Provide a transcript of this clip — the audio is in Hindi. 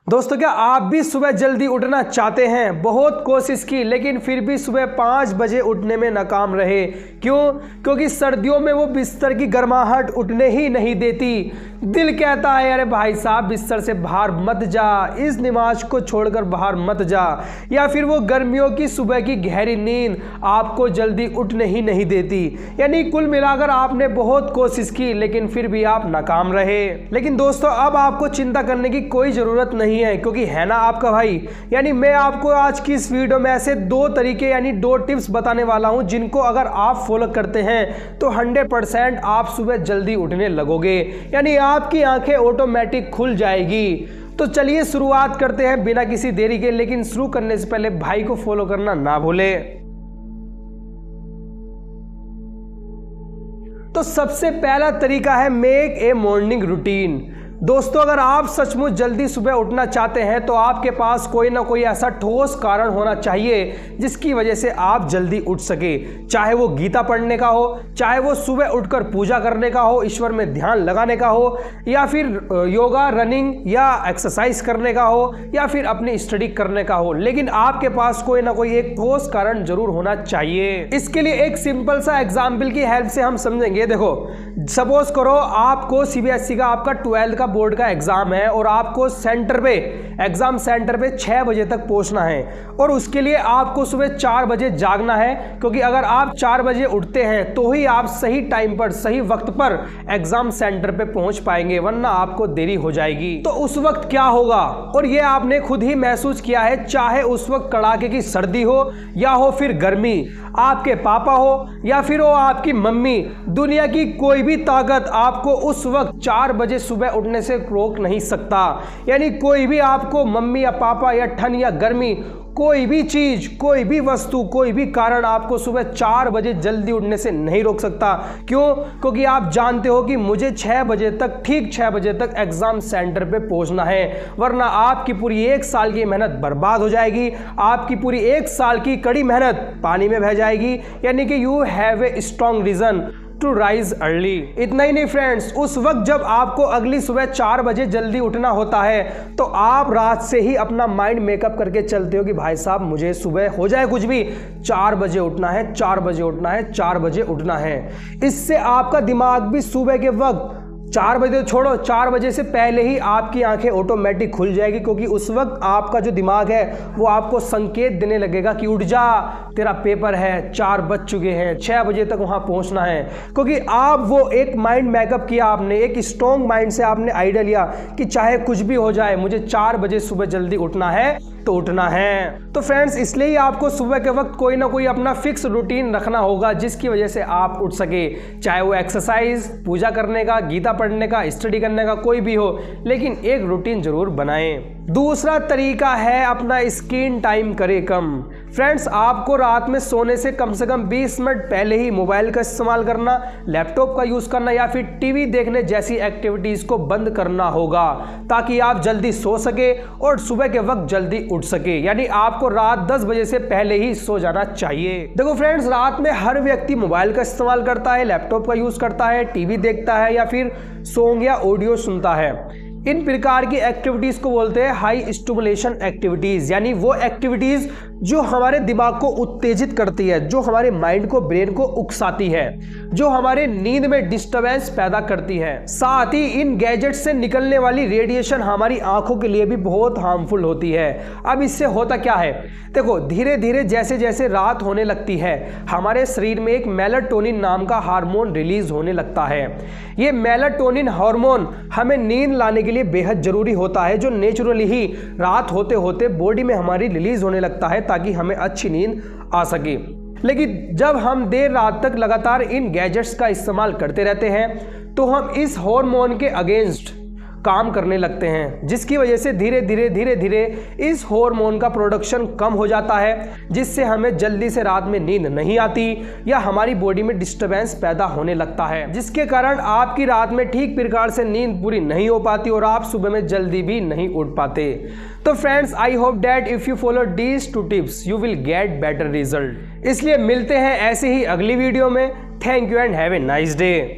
दोस्तों, क्या आप भी सुबह जल्दी उठना चाहते हैं? बहुत कोशिश की लेकिन फिर भी सुबह 5 बजे उठने में नाकाम रहे। क्यों? क्योंकि सर्दियों में वो बिस्तर की गर्माहट उठने ही नहीं देती। दिल कहता है अरे भाई साहब बिस्तर से बाहर मत जा, इस नमाज को छोड़कर बाहर मत जा। या फिर वो गर्मियों की सुबह की गहरी नींद आपको जल्दी उठने ही नहीं देती। यानी कुल मिलाकर आपने बहुत कोशिश की लेकिन फिर भी आप नाकाम रहे। लेकिन दोस्तों, अब आपको चिंता करने की कोई ज़रूरत नहीं है, क्योंकि है ना आपका भाई। यानी मैं आपको आज की इस वीडियो में ऐसे 2 तरीके यानी 2 टिप्स बताने वाला हूं जिनको अगर आप फॉलो करते हैं तो 100% आप सुबह जल्दी उठने लगोगे। यानी आपकी आंखें ऑटोमेटिक खुल जाएगी। तो चलिए शुरुआत करते हैं बिना किसी देरी के। लेकिन शुरू करने से पहले भाई को फॉलो करना ना भूले। तो सबसे पहला तरीका है मेक ए मॉर्निंग रूटीन। दोस्तों, अगर आप सचमुच जल्दी सुबह उठना चाहते हैं तो आपके पास कोई ना कोई ऐसा ठोस कारण होना चाहिए जिसकी वजह से आप जल्दी उठ सके। चाहे वो गीता पढ़ने का हो, चाहे वो सुबह उठकर पूजा करने का हो, ईश्वर में ध्यान लगाने का हो, या फिर योगा, रनिंग या एक्सरसाइज करने का हो, या फिर अपनी स्टडी करने का हो। लेकिन आपके पास कोई ना कोई एक ठोस कारण जरूर होना चाहिए। इसके लिए एक सिंपल सा एग्जाम्पल की हेल्प से हम समझेंगे। देखो, सपोज करो आपको सीबीएसई का आपका 12th का बोर्ड का एग्जाम है और आपको एग्जाम सेंटर पे 6 बजे तक पहुंचना है और उसके लिए आपको सुबह 4 बजे जागना है। क्योंकि अगर आप 4 बजे उठते हैं तो ही आप सही टाइम पर, सही वक्त पर एग्जाम सेंटर पे पहुंच पाएंगे, वरना आपको देरी हो जाएगी। तो उस वक्त क्या होगा, और ये आपने खुद ही महसूस किया है, चाहे उस वक्त कड़ाके की सर्दी हो या हो फिर गर्मी, आपके पापा हो या फिर हो आपकी मम्मी, दुनिया की कोई भी ताकत आपको उस वक्त 4 बजे सुबह उठने से रोक नहीं सकता। यानी कोई भी आपको, मम्मी या पापा या ठंड या गर्मी, कोई भी चीज, कोई भी वस्तु, कोई भी कारण आपको सुबह 4 बजे जल्दी उठने से नहीं रोक सकता। क्यों? क्योंकि आप जानते हो कि मुझे 6 बजे तक, ठीक 6 बजे तक एग्जाम सेंटर पे पहुंचना है, वरना आपकी पूरी 1 साल की मेहनत बर्बाद हो जाएगी। आपकी पूरी 1 साल की कड़ी मेहनत पानी में बह जाएगी। यानी कि you have a strong reason to rise early. इतना ही नहीं फ्रेंड्स, उस वक्त जब आपको अगली सुबह 4 बजे जल्दी उठना होता है तो आप रात से ही अपना माइंड मेकअप करके चलते हो कि भाई साहब मुझे सुबह हो जाए कुछ भी, 4 बजे उठना है, 4 बजे उठना है, 4 बजे उठना है। इससे आपका दिमाग भी सुबह के वक्त 4 बजे तो छोड़ो, 4 बजे से पहले ही आपकी आंखें ऑटोमेटिक खुल जाएगी। क्योंकि उस वक्त आपका जो दिमाग है वो आपको संकेत देने लगेगा कि उठ जा, तेरा पेपर है, 4 बज चुके हैं, 6 बजे तक वहां पहुंचना है। क्योंकि आप वो एक माइंड मेकअप किया आपने, एक स्ट्रॉन्ग माइंड से आपने आइडिया लिया कि चाहे कुछ भी हो जाए मुझे 4 बजे सुबह जल्दी उठना है तो उठना है। तो फ्रेंड्स, इसलिए ही आपको सुबह के वक्त कोई ना कोई अपना फिक्स रूटीन रखना होगा जिसकी वजह से आप उठ सके। चाहे वो एक्सरसाइज, पूजा करने का, गीता पढ़ने का, स्टडी करने का, कोई भी हो, लेकिन एक रूटीन जरूर बनाएं। दूसरा तरीका है अपना स्क्रीन टाइम करें कम। फ्रेंड्स, आपको रात में सोने से कम 20 मिनट पहले ही मोबाइल का इस्तेमाल करना, लैपटॉप का यूज करना या फिर टीवी देखने जैसी एक्टिविटीज को बंद करना होगा, ताकि आप जल्दी सो सके और सुबह के वक्त जल्दी उठ सके। यानी आपको रात 10 बजे से पहले ही सो जाना चाहिए। देखो फ्रेंड्स, रात में हर व्यक्ति मोबाइल का इस्तेमाल करता है, लैपटॉप का यूज करता है, टीवी देखता है या फिर सॉन्ग या ऑडियो सुनता है। इन प्रकार की एक्टिविटीज को बोलते हैं हाई स्टिमुलेशन एक्टिविटीज। यानी वो एक्टिविटीज जो हमारे दिमाग को उत्तेजित करती है, जो हमारे माइंड को, ब्रेन को उकसाती है, जो हमारे नींद में डिस्टर्बेंस पैदा करती है। साथ ही इन गैजेट से निकलने वाली रेडिएशन हमारी आंखों के लिए भी बहुत हार्मफुल होती है। अब इससे होता क्या है, देखो, धीरे धीरे जैसे जैसे रात होने लगती है हमारे शरीर में एक मेलाटोनिन नाम का हार्मोन रिलीज होने लगता है। ये मेलाटोनिन हार्मोन हमें नींद लाने के लिए बेहद जरूरी होता है, जो नेचुरली ही रात होते होते बॉडी में हमारी रिलीज होने लगता है ताकि हमें अच्छी नींद आ सके। लेकिन जब हम देर रात तक लगातार इन गैजेट्स का इस्तेमाल करते रहते हैं तो हम इस हार्मोन के अगेंस्ट काम करने लगते हैं, जिसकी वजह से धीरे धीरे इस हार्मोन का प्रोडक्शन कम हो जाता है, जिससे हमें जल्दी से रात में नींद नहीं आती या हमारी बॉडी में डिस्टर्बेंस पैदा होने लगता है, जिसके कारण आपकी रात में ठीक प्रकार से नींद पूरी नहीं हो पाती और आप सुबह में जल्दी भी नहीं उठ पाते। तो friends, I hope that if you follow these 2 tips you will get better result. इसलिए मिलते हैं ऐसे ही अगली वीडियो में। Thank you and have a nice day.